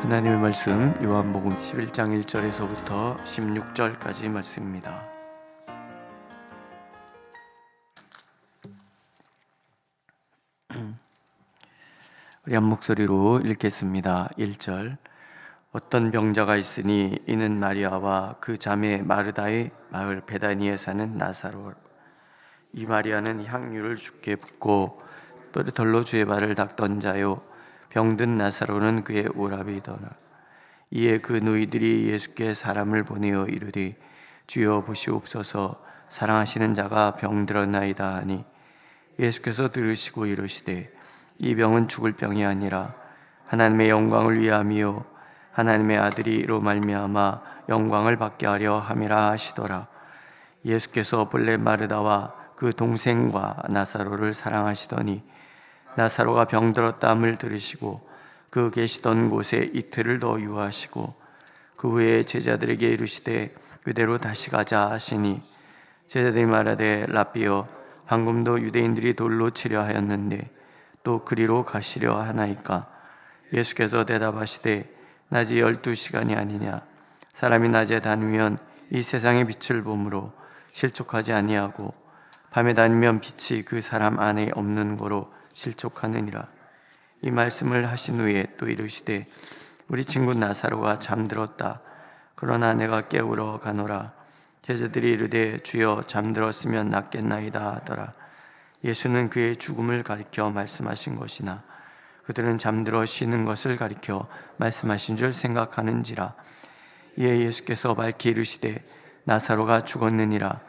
하나님의 말씀 요한복음 11장 1절에서부터 16절까지 말씀입니다. 우리 한 목소리로 읽겠습니다. 1절. 어떤 병자가 있으니 이는 마리아와 그 자매 마르다의 마을 베다니에 사는 나사로. 이 마리아는 향유를 주께 붓고 뼈리털로 주의 발을 닦던 자요, 병든 나사로는 그의 오라비더라. 이에 그 누이들이 예수께 사람을 보내어 이르되 주여 보시옵소서, 사랑하시는 자가 병들었나이다 하니, 예수께서 들으시고 이르시되 이 병은 죽을 병이 아니라 하나님의 영광을 위함이요 하나님의 아들이 이로 말미암아 영광을 받게 하려 함이라 하시더라. 예수께서 본래 마르다와 그 동생과 나사로를 사랑하시더니 나사로가 병들었다함을 들으시고 그 계시던 곳에 이틀을 더 유하시고 그 후에 제자들에게 이르시되 그대로 다시 가자 하시니, 제자들이 말하되 랍비여, 방금도 유대인들이 돌로 치려 하였는데 또 그리로 가시려 하나이까? 예수께서 대답하시되 낮이 12시간이 아니냐? 사람이 낮에 다니면 이 세상의 빛을 보므로 실족하지 아니하고 밤에 다니면 빛이 그 사람 안에 없는 거로 실족하느니라. 이 말씀을 하신 후에 또 이르시되 우리 친구 나사로가 잠들었다. 그러나 내가 깨우러 가노라. 제자들이 이르되 주여, 잠들었으면 낫겠나이다 하더라. 예수는 그의 죽음을 가리켜 말씀하신 것이나 그들은 잠들어 쉬는 것을 가리켜 말씀하신 줄 생각하는지라. 이에 예수께서 밝히 이르시되 나사로가 죽었느니라.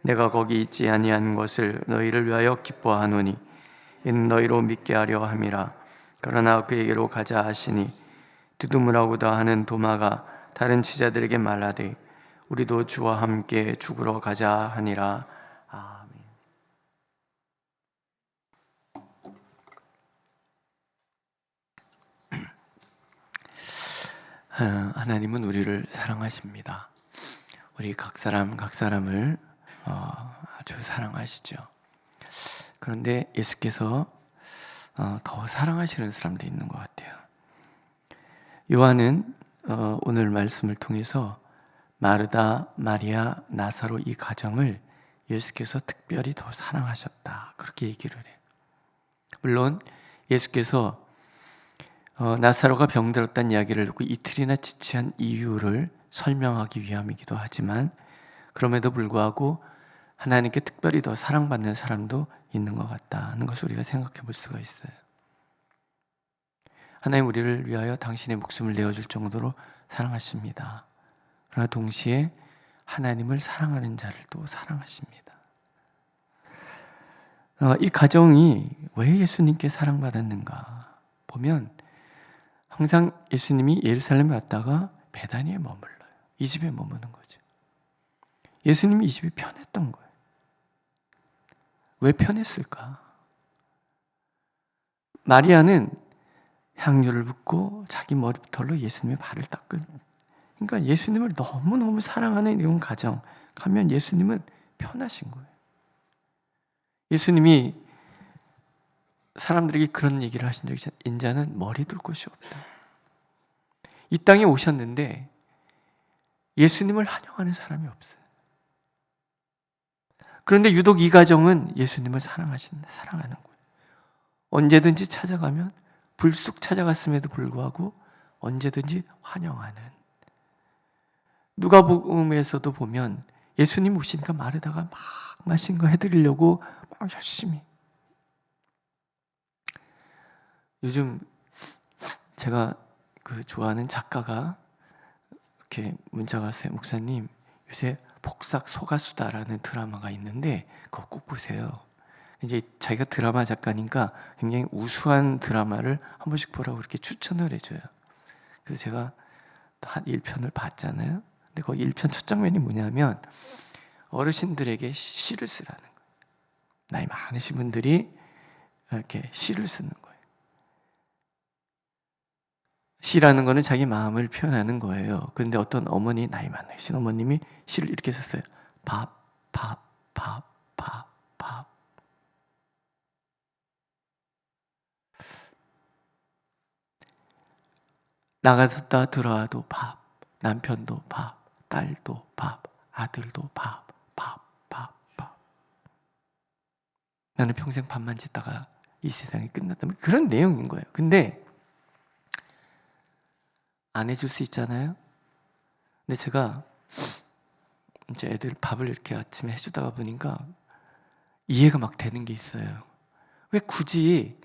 내가 거기 있지 아니한 것을 너희를 위하여 기뻐하노니 이는 너희로 믿게 하려 함이라. 그러나 그에게로 가자 하시니, 두드무라고도 하는 도마가 다른 제자들에게 말하되 우리도 주와 함께 죽으러 가자 하니라. 아멘. 하나님은 우리를 사랑하십니다. 우리 각 사람을 아주 사랑하시죠. 그런데 예수께서 더 사랑하시는 사람도 있는 것 같아요. 요한은 오늘 말씀을 통해서 마르다, 마리아, 나사로 이 가정을 예수께서 특별히 더 사랑하셨다, 그렇게 얘기를 해요. 물론 예수께서 나사로가 병들었다는 이야기를 듣고 이틀이나 지체한 이유를 설명하기 위함이기도 하지만, 그럼에도 불구하고 하나님께 특별히 더 사랑받는 사람도 있는 것 같다는 것을 우리가 생각해 볼 수가 있어요. 하나님 우리를 위하여 당신의 목숨을 내어줄 정도로 사랑하십니다. 그러나 동시에 하나님을 사랑하는 자를 또 사랑하십니다. 이 가정이 왜 예수님께 사랑받았는가 보면, 항상 예수님이 예루살렘에 왔다가 베다니에 머물러요. 이 집에 머무는 거죠. 예수님이 이 집이 편했던 거예요. 왜 편했을까? 마리아는 향유를 붓고 자기 머리털로 예수님의 발을 닦은, 그러니까 예수님을 너무너무 사랑하는 이런 가정 가면 예수님은 편하신 거예요. 예수님이 사람들에게 그런 얘기를 하신 적이 있잖아요. 인자는 머리 둘 곳이 없다. 이 땅에 오셨는데 예수님을 환영하는 사람이 없어요. 그런데 유독 이 가정은 예수님을 사랑하는 거예요. 언제든지 찾아가면, 불쑥 찾아갔음에도 불구하고 언제든지 환영하는. 누가복음에서도 보면 예수님 오시니까 마르다가 막 맛있는 거 해드리려고 막 열심히. 요즘 제가 좋아하는 작가가 이렇게 문자가 왔어요. 목사님, 요새 폭삭 소가수다라는 드라마가 있는데 그거 꼭 보세요. 이제 자기가 드라마 작가니까 굉장히 우수한 드라마를 한 번씩 보라고 이렇게 추천을 해줘요. 그래서 제가 한 1편을 봤잖아요. 근데 그 1편 첫 장면이 뭐냐면 어르신들에게 시를 쓰라는 거예요. 나이 많으신 분들이 이렇게 시를 쓰는 거예요. 시라는 거는 자기 마음을 표현하는 거예요. 그런데 어떤 어머니, 나이 많으신 어머님이 시를 이렇게 썼어요. 밥, 밥, 밥, 밥, 밥. 나갔다 들어와도 밥, 남편도 밥, 딸도 밥, 아들도 밥, 밥, 밥, 밥. 나는 평생 밥만 짓다가 이 세상이 끝났다면 그런 내용인 거예요. 근데 안 해줄 수 있잖아요. 근데 제가 이제 애들 밥을 이렇게 아침에 해주다가 보니까 이해가 막 되는 게 있어요. 왜 굳이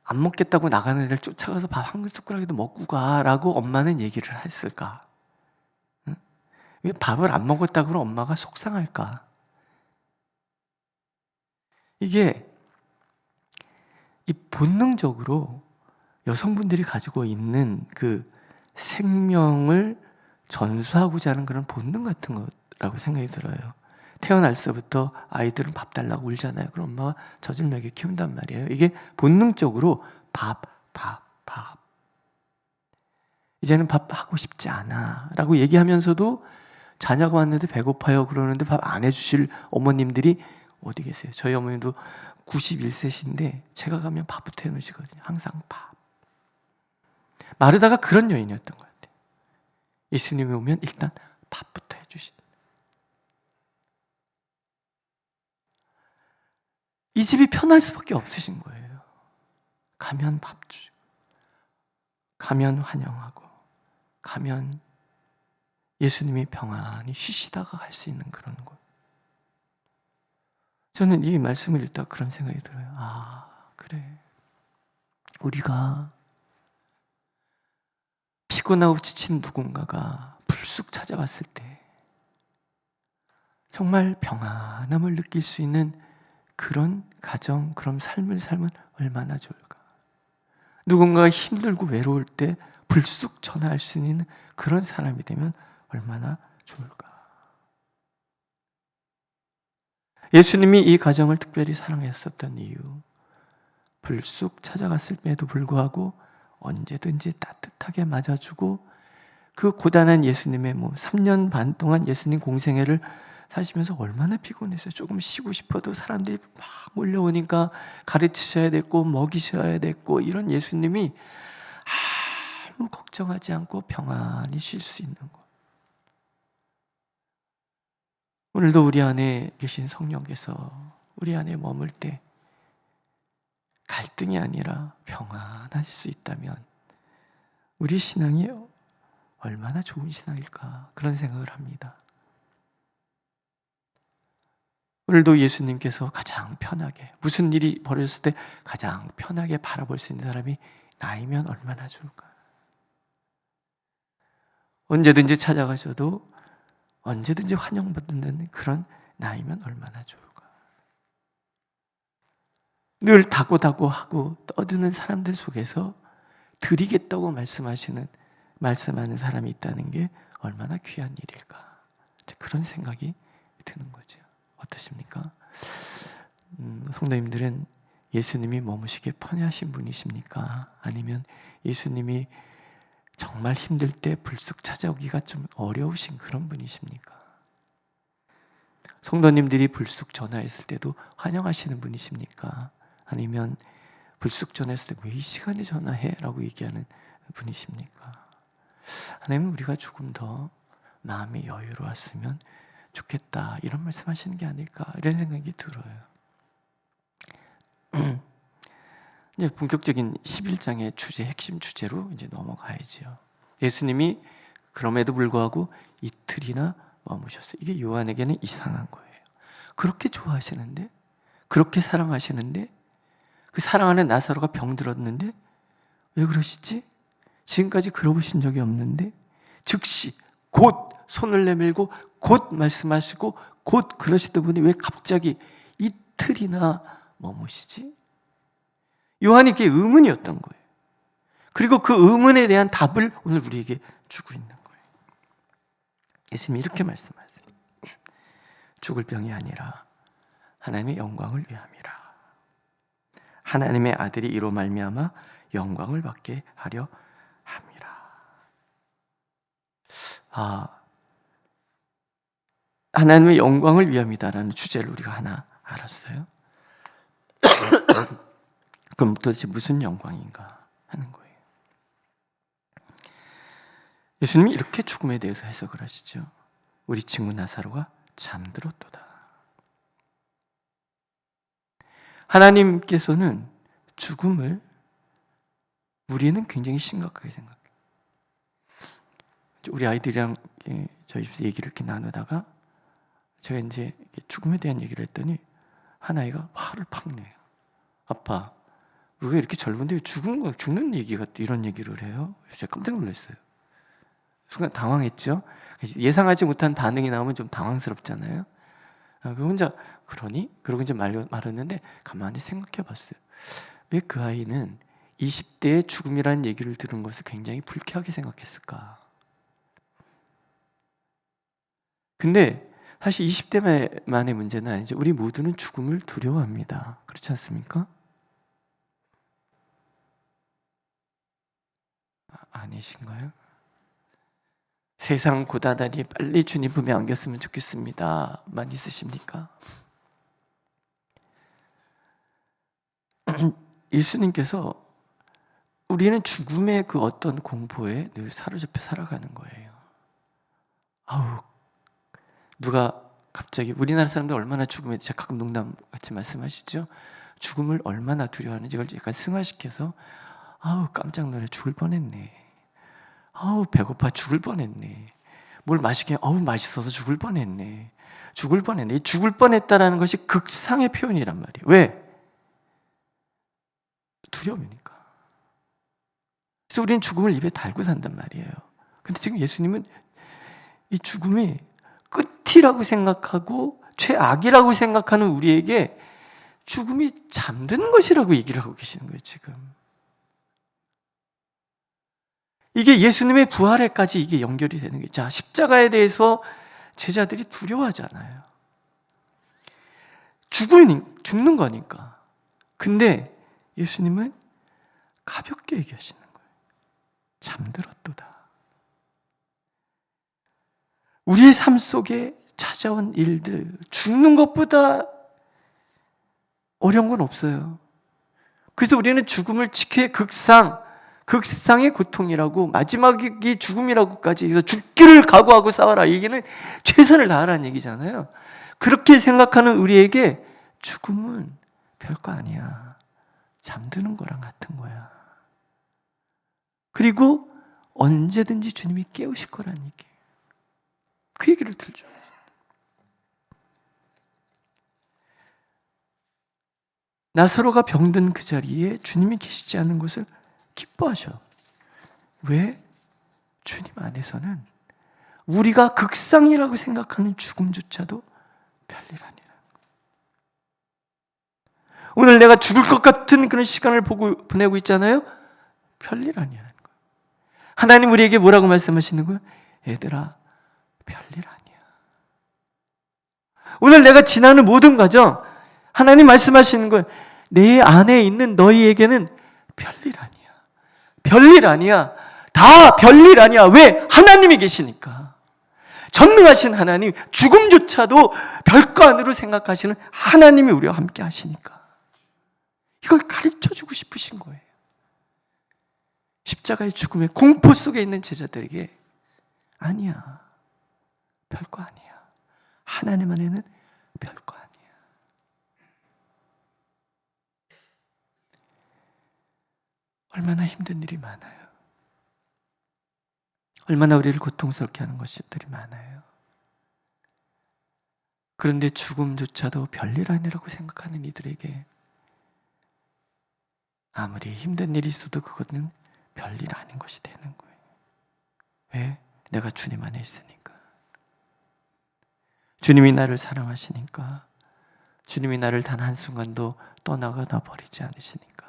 안 먹겠다고 나가는 애를 쫓아가서 밥 한 숟가락이라도 먹고 가라고 엄마는 얘기를 했을까? 응? 왜 밥을 안 먹었다고 그러면 엄마가 속상할까? 이게 이 본능적으로 여성분들이 가지고 있는 그 생명을 전수하고자 하는 그런 본능 같은 거라고 생각이 들어요. 태어날 때부터 아이들은 밥 달라고 울잖아요. 그럼 엄마가 젖을 먹여 키운단 말이에요. 이게 본능적으로 밥. 이제는 밥 하고 싶지 않아 라고 얘기하면서도 자녀가 왔는데 배고파요 그러는데 밥 안 해주실 어머님들이 어디 계세요? 저희 어머님도 91세신데 제가 가면 밥부터 해놓으시거든요. 항상 밥. 마르다가 그런 여인이었던 것 같아요. 예수님이 오면 일단 밥부터 해주신다. 이 집이 편할 수밖에 없으신 거예요. 가면 밥 주시고, 가면 환영하고, 가면 예수님이 평안히 쉬시다가 갈 수 있는 그런 곳. 저는 이 말씀을 읽다 그런 생각이 들어요. 아, 그래. 우리가 피곤하고 지친 누군가가 불쑥 찾아왔을 때 정말 평안함을 느낄 수 있는 그런 가정, 그런 삶을 살면 얼마나 좋을까. 누군가가 힘들고 외로울 때 불쑥 전화할 수 있는 그런 사람이 되면 얼마나 좋을까. 예수님이 이 가정을 특별히 사랑했었던 이유, 불쑥 찾아갔을 때에도 불구하고 언제든지 따뜻하게 맞아주고 그 고단한 예수님의 3년 반 동안 예수님 공생애를 사시면서 얼마나 피곤했어요. 조금 쉬고 싶어도 사람들이 막 몰려오니까 가르치셔야 됐고 먹이셔야 됐고 이런 예수님이 아무 걱정하지 않고 평안히 쉴 수 있는 것. 오늘도 우리 안에 계신 성령께서 우리 안에 머물 때 갈등이 아니라 평안하실 수 있다면 우리 신앙이 얼마나 좋은 신앙일까 그런 생각을 합니다. 오늘도 예수님께서 가장 편하게 무슨 일이 벌어졌을 때 가장 편하게 바라볼 수 있는 사람이 나이면 얼마나 좋을까. 언제든지 찾아가셔도 언제든지 환영받는 그런 나이면 얼마나 좋을까. 늘 다고다고하고 떠드는 사람들 속에서 드리겠다고 말씀하는 사람이 있다는 게 얼마나 귀한 일일까. 그런 생각이 드는 거죠. 어떠십니까? 성도님들은 예수님이 머무시기에 편하신 분이십니까? 아니면 예수님이 정말 힘들 때 불쑥 찾아오기가 좀 어려우신 그런 분이십니까? 성도님들이 불쑥 전화했을 때도 환영하시는 분이십니까? 아니면 불쑥 전화했을 때 왜 이 시간에 전화해? 라고 얘기하는 분이십니까? 하나님은 우리가 조금 더 마음이 여유로웠으면 좋겠다 이런 말씀하시는 게 아닐까 이런 생각이 들어요. 이제 본격적인 11장의 주제, 핵심 주제로 이제 넘어가야죠. 예수님이 그럼에도 불구하고 이틀이나 머무셨어요. 이게 요한에게는 이상한 거예요. 그렇게 좋아하시는데, 그렇게 사랑하시는데, 그 사랑하는 나사로가 병들었는데 왜 그러시지? 지금까지 그러보신 적이 없는데 즉시 곧 손을 내밀고 곧 말씀하시고 곧 그러시던 분이 왜 갑자기 이틀이나 머무시지? 요한이 그게 의문이었던 거예요. 그리고 그 의문에 대한 답을 오늘 우리에게 주고 있는 거예요. 예수님이 이렇게 말씀하세요. 죽을 병이 아니라 하나님의 영광을 위함이라. 하나님의 아들이 이로 말미암아 영광을 받게 하려 함이라. 하나님의 영광을 위함이다라는 주제를 우리가 하나 알았어요. 그럼 도대체 무슨 영광인가 하는 거예요. 예수님이 이렇게 죽음에 대해서 해석을 하시죠. 우리 친구 나사로가 잠들었도다. 하나님께서는 죽음을 우리는 굉장히 심각하게 생각해요. 우리 아이들이랑 저희 집에서 얘기를 이렇게 나누다가 제가 이제 죽음에 대한 얘기를 했더니 한 아이가 화를 팍 내요. 아빠, 우리가 이렇게 젊은데 죽는 얘기가 이런 얘기를 해요? 제가 깜짝 놀랐어요. 순간 당황했죠. 예상하지 못한 반응이 나오면 좀 당황스럽잖아요. 그 혼자 그러니? 그러고 이제 말았는데 가만히 생각해 봤어요. 왜 그 아이는 20대의 죽음이라는 얘기를 들은 것을 굉장히 불쾌하게 생각했을까? 근데 사실 20대만의 문제는 아니죠. 우리 모두는 죽음을 두려워합니다. 그렇지 않습니까? 아니신가요? 세상 고단하니 빨리 주님 품에 안겼으면 좋겠습니다. 만 있으십니까? 예수님께서 우리는 죽음의 그 어떤 공포에 늘 사로잡혀 살아가는 거예요. 아우, 누가 갑자기 우리나라 사람들 얼마나 죽음에 제가 가끔 농담같이 말씀하시죠. 죽음을 얼마나 두려워하는지 이걸 약간 승화시켜서 아우 깜짝 놀래 죽을 뻔했네. 아우 배고파 죽을 뻔했네. 뭘 맛있게 아우 맛있어서 죽을 뻔했네. 죽을 뻔했네. 이 죽을 뻔했다라는 것이 극상의 표현이란 말이에요. 왜? 두려움이니까. 그래서 우리는 죽음을 입에 달고 산단 말이에요. 근데 지금 예수님은 이 죽음이 끝이라고 생각하고 최악이라고 생각하는 우리에게 죽음이 잠드는 것이라고 얘기를 하고 계시는 거예요, 지금. 이게 예수님의 부활에까지 이게 연결이 되는 거예요. 자, 십자가에 대해서 제자들이 두려워하잖아요. 죽는 거니까. 근데 예수님은 가볍게 얘기하시는 거예요. 잠들었도다. 우리의 삶 속에 찾아온 일들, 죽는 것보다 어려운 건 없어요. 그래서 우리는 죽음을 지켜야 극상의 고통이라고, 마지막이 죽음이라고까지 해서 죽기를 각오하고 싸워라. 얘기는 최선을 다하라는 얘기잖아요. 그렇게 생각하는 우리에게 죽음은 별거 아니야. 잠드는 거랑 같은 거야. 그리고 언제든지 주님이 깨우실 거라는 얘기예요. 그 얘기를 들죠. 나사로가 병든 그 자리에 주님이 계시지 않은 것을 기뻐하셔. 왜? 주님 안에서는 우리가 극상이라고 생각하는 죽음조차도 별일 아니라. 오늘 내가 죽을 것 같은 그런 시간을 보내고 있잖아요. 별일 아니라는 거예요. 하나님 우리에게 뭐라고 말씀하시는 거예요? 얘들아, 별일 아니야. 오늘 내가 지나는 모든 과정, 하나님 말씀하시는 거예요. 내 안에 있는 너희에게는 별일 아니야. 별일 아니야. 다 별일 아니야. 왜? 하나님이 계시니까. 전능하신 하나님, 죽음조차도 별거 아니로 생각하시는 하나님이 우리와 함께 하시니까. 이걸 가르쳐주고 싶으신 거예요. 십자가의 죽음의 공포 속에 있는 제자들에게 아니야. 별거 아니야. 하나님 안에는 별거 아니야. 얼마나 힘든 일이 많아요. 얼마나 우리를 고통스럽게 하는 것들이 많아요. 그런데 죽음조차도 별일 아니라고 생각하는 이들에게 아무리 힘든 일이 있어도 그것은 별일 아닌 것이 되는 거예요. 왜? 내가 주님 안에 있으니까. 주님이 나를 사랑하시니까. 주님이 나를 단 한순간도 떠나가다 버리지 않으시니까.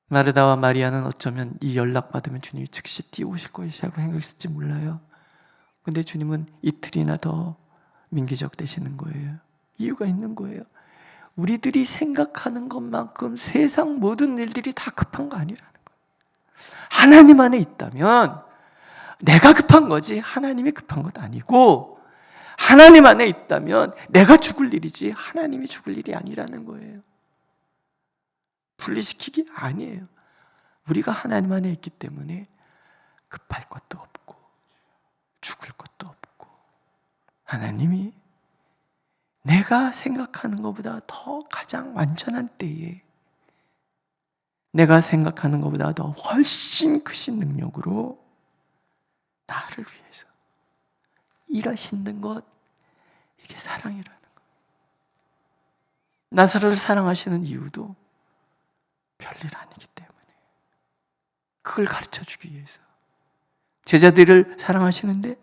마르다와 마리아는 어쩌면 이 연락받으면 주님이 즉시 뛰어오실 것이라고 생각했을지 몰라요. 근데 주님은 이틀이나 더 민기적 되시는 거예요. 이유가 있는 거예요. 우리들이 생각하는 것만큼 세상 모든 일들이 다 급한 거 아니라는 거예요. 하나님 안에 있다면 내가 급한 거지 하나님이 급한 것 아니고, 하나님 안에 있다면 내가 죽을 일이지 하나님이 죽을 일이 아니라는 거예요. 분리시키기 아니에요. 우리가 하나님 안에 있기 때문에 급할 것도 없고 죽을 것도 없고, 하나님이 내가 생각하는 것보다 더 가장 완전한 때에 내가 생각하는 것보다 더 훨씬 크신 능력으로 나를 위해서 일하시는 것, 이게 사랑이라는 것. 나사로를 사랑하시는 이유도 별일 아니기 때문에, 그걸 가르쳐 주기 위해서. 제자들을 사랑하시는데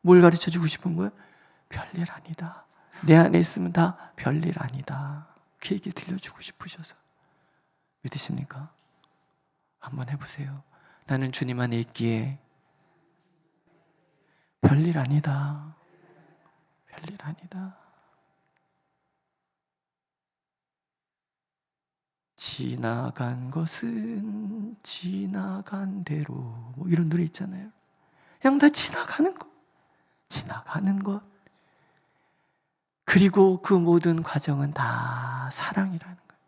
뭘 가르쳐 주고 싶은 거예요? 별일 아니다. 내 안에 있으면 다 별일 아니다. 그 얘기 들려주고 싶으셔서. 믿으십니까? 한번 해보세요. 나는 주님 안에 있기에 별일 아니다. 별일 아니다. 지나간 것은 지나간 대로, 뭐 이런 노래 있잖아요. 그냥 다 지나가는 것. 지나가는 것. 그리고 그 모든 과정은 다 사랑이라는 거예요.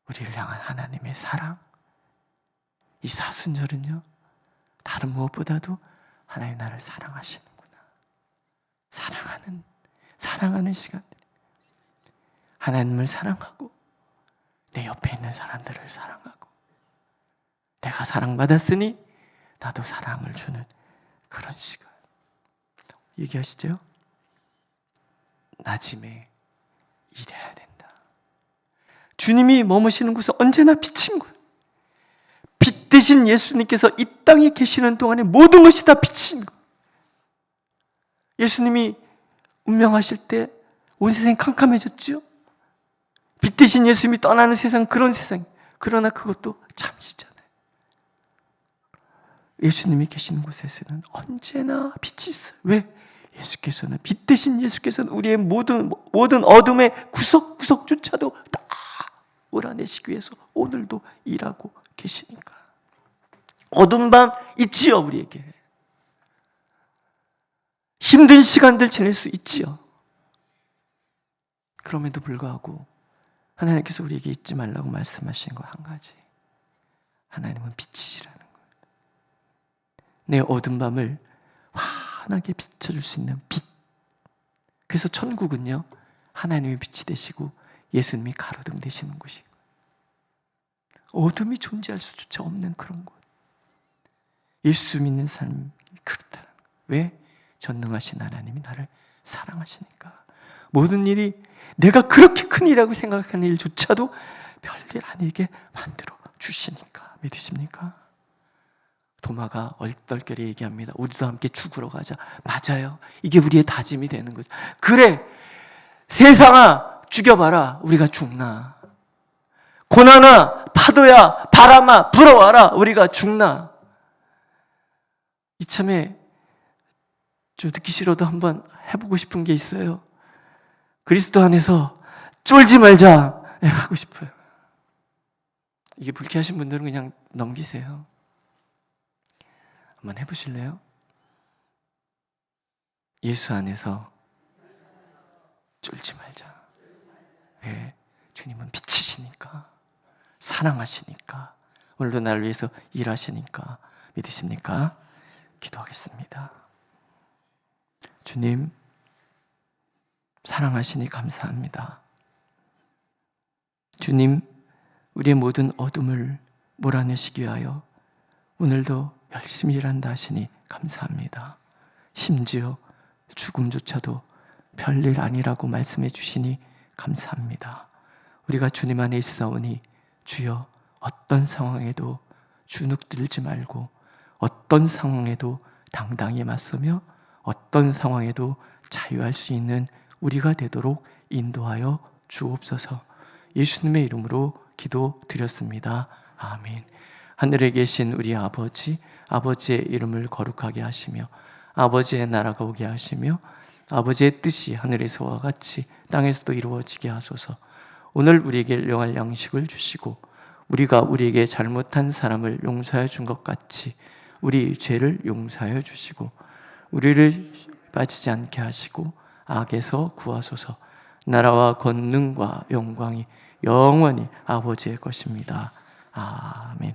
우리를 향한 하나님의 사랑. 이 사순절은요, 다른 무엇보다도 하나님 나를 사랑하시는구나. 사랑하는 시간들. 하나님을 사랑하고 내 옆에 있는 사람들을 사랑하고, 내가 사랑받았으니 나도 사랑을 주는 그런 시간. 얘기하시죠? 낮임에 일해야 된다. 주님이 머무시는 곳은 언제나 빛인 거예요. 빛 대신 예수님께서 이 땅에 계시는 동안에 모든 것이 다 빛인 거예요. 예수님이 운명하실 때 온 세상이 캄캄해졌죠? 빛 대신 예수님이 떠나는 세상, 그런 세상. 그러나 그것도 잠시잖아요. 예수님이 계시는 곳에서는 언제나 빛이 있어요. 왜? 예수께서는, 빛 대신 예수께서는 우리의 모든 어둠의 구석구석조차도 다 몰아내시기 위해서 오늘도 일하고 계시니까. 어두운 밤 있지요, 우리에게. 힘든 시간들 지낼 수 있지요. 그럼에도 불구하고 하나님께서 우리에게 잊지 말라고 말씀하신 거 한 가지. 하나님은 빛이시라는 거예요. 내 어두운 밤을 환하게 비춰줄 수 있는 빛. 그래서 천국은요, 하나님이 빛이 되시고 예수님이 가로등 되시는 곳이에요. 어둠이 존재할 수조차 없는 그런 곳. 예수 믿는 사람이 그렇다는 거예요. 왜? 전능하신 하나님이 나를 사랑하시니까. 모든 일이 내가 그렇게 큰 일이라고 생각하는 일조차도 별일 아니게 만들어 주시니까. 믿으십니까? 도마가 얼떨결에 얘기합니다. 우리도 함께 죽으러 가자. 맞아요. 이게 우리의 다짐이 되는 거죠. 그래, 세상아 죽여봐라. 우리가 죽나. 고난아, 파도야, 바람아, 불어와라. 우리가 죽나. 이참에 저 듣기 싫어도 한번 해보고 싶은 게 있어요. 그리스도 안에서 쫄지 말자 하고 싶어요. 이게 불쾌하신 분들은 그냥 넘기세요. 한번 해보실래요? 예수 안에서 쫄지 말자. 왜? 주님은 빛이시니까, 사랑하시니까, 오늘도 나를 위해서 일하시니까. 믿으십니까? 기도하겠습니다. 주님, 사랑하시니 감사합니다. 주님, 우리의 모든 어둠을 몰아내시기 위하여 오늘도 열심히 일한다 하시니 감사합니다. 심지어 죽음조차도 별일 아니라고 말씀해 주시니 감사합니다. 우리가 주님 안에 있사오니 주여, 어떤 상황에도 주눅들지 말고, 어떤 상황에도 당당히 맞서며, 어떤 상황에도 자유할 수 있는 우리가 되도록 인도하여 주옵소서. 예수님의 이름으로 기도드렸습니다. 아멘. 하늘에 계신 우리 아버지, 아버지의 이름을 거룩하게 하시며 아버지의 나라가 오게 하시며 아버지의 뜻이 하늘에서와 같이 땅에서도 이루어지게 하소서. 오늘 우리에게 일용할 양식을 주시고 우리가 우리에게 잘못한 사람을 용서해 준 것 같이 우리 죄를 용서하여 주시고 우리를 빠지지 않게 하시고 악에서 구하소서. 나라와 권능과 영광이 영원히 아버지의 것입니다. 아멘.